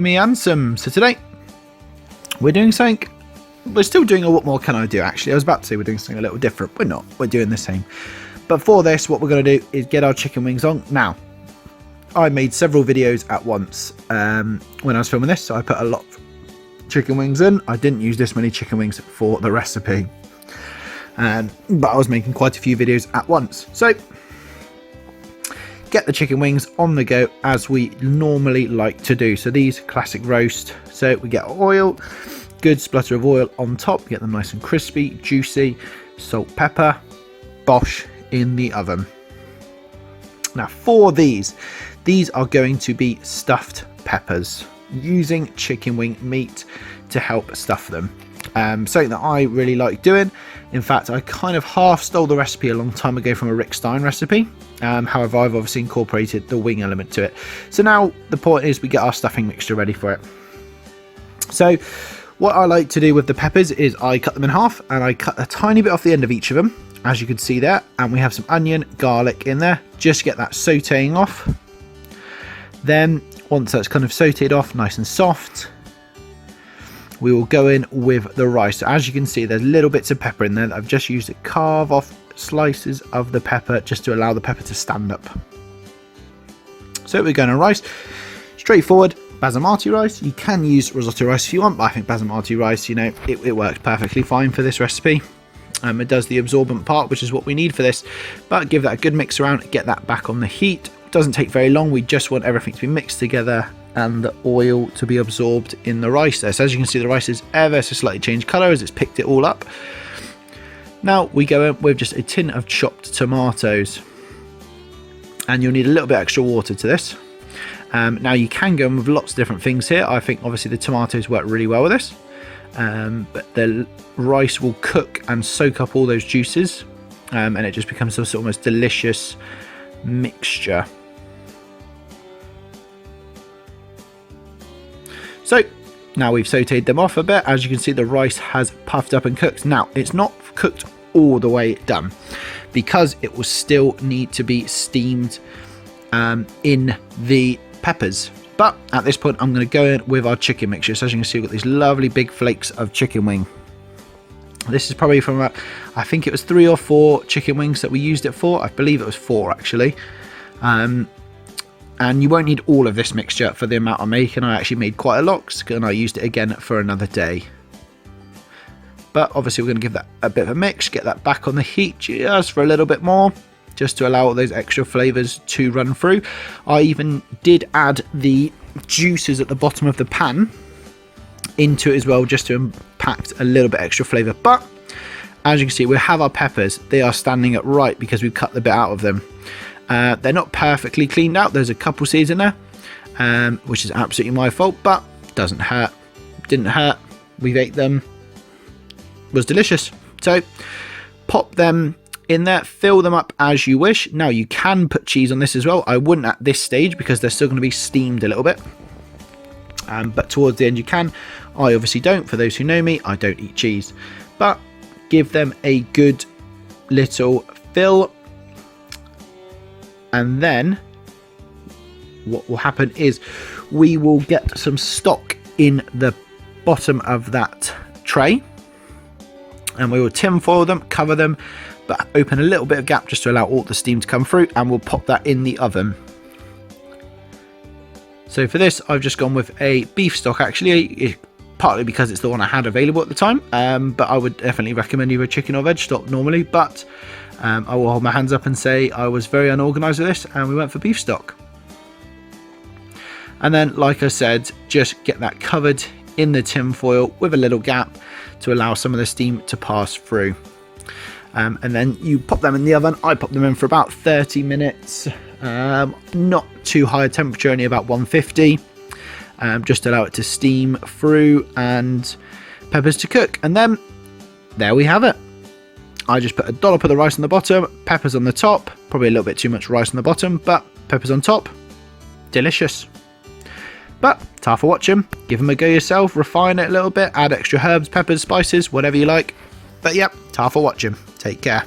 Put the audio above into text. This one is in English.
me Ansem. So today we're doing something, we're still doing a What More Can I Do actually. I was about to say we're doing something a little different. We're not, we're doing the same. But for this, what we're going to do is get our chicken wings on. Now, I made several videos at once when I was filming this, so I put a lot of chicken wings in. I didn't use this many chicken wings for the recipe, but I was making quite a few videos at once. So get the chicken wings on the go as we normally like to do. So these classic roast, so we get oil, good splutter of oil on top, get them nice and crispy, juicy, salt, pepper, bosh, in the oven. Now for these are going to be stuffed peppers, using chicken wing meat to help stuff them. Something that I really like doing. In fact, I kind of half stole the recipe a long time ago from a Rick Stein recipe. However, I've obviously incorporated the wing element to it. So now the point is we get our stuffing mixture ready for it. So what I like to do with the peppers is I cut them in half and I cut a tiny bit off the end of each of them, as you can see there, and we have some onion, garlic in there, just get that sauteing off. Then once that's kind of sauteed off nice and soft, we will go in with the rice. So as you can see, there's little bits of pepper in there that I've just used to carve off slices of the pepper just to allow the pepper to stand up. So we're going to rice, straightforward basmati rice. You can use risotto rice if you want, but I think basmati rice, you know, it works perfectly fine for this recipe. It does the absorbent part, which is what we need for this, but give that a good mix around, get that back on the heat. Doesn't take very long, we just want everything to be mixed together and the oil to be absorbed in the rice there. So as you can see, the rice is ever so slightly changed colour as it's picked it all up. Now we go in with just a tin of chopped tomatoes, and you'll need a little bit extra water to this. Now you can go in with lots of different things here. I think obviously the tomatoes work really well with this, but the rice will cook and soak up all those juices, and it just becomes this almost delicious mixture. So now we've sauteed them off a bit. As you can see, the rice has puffed up and cooked. Now it's not cooked all the way done because it will still need to be steamed in the peppers. But at this point, I'm going to go in with our chicken mixture. So as you can see, we've got these lovely big flakes of chicken wing. This is probably from about, I think it was 3 or 4 chicken wings that we used it for. I believe it was 4 actually. And you won't need all of this mixture for the amount I'm making. I actually made quite a lot and I used it again for another day. But obviously we're going to give that a bit of a mix, get that back on the heat just for a little bit more, just to allow all those extra flavours to run through. I even did add the juices at the bottom of the pan into it as well, just to impact a little bit extra flavour. But as you can see, we have our peppers. They are standing up right because we've cut the bit out of them. They're not perfectly cleaned out. There's a couple seeds in there, which is absolutely my fault, but doesn't hurt. Didn't hurt. We've ate them. Was delicious. So pop them in there, fill them up as you wish. Now you can put cheese on this as well. I wouldn't at this stage because they're still going to be steamed a little bit. But towards the end you can. I obviously don't. For those who know me, I don't eat cheese. But give them a good little fill. And then what will happen is we will get some stock in the bottom of that tray. And we will tin foil them, cover them, but open a little bit of gap just to allow all the steam to come through, and we'll pop that in the oven. So for this, I've just gone with a beef stock actually, partly because it's the one I had available at the time, but I would definitely recommend either chicken or veg stock normally, but I will hold my hands up and say I was very unorganised with this and we went for beef stock. And then, like I said, just get that covered in the tin foil with a little gap to allow some of the steam to pass through. And then you pop them in the oven. I pop them in for about 30 minutes. Not too high a temperature, only about 150. Just allow it to steam through and peppers to cook. And then there we have it. I just put a dollop of the rice on the bottom, peppers on the top. Probably a little bit too much rice on the bottom, but peppers on top. Delicious. But ta for watching. Give them a go yourself, refine it a little bit, add extra herbs, peppers, spices, whatever you like. But yep, ta for watching. Take care.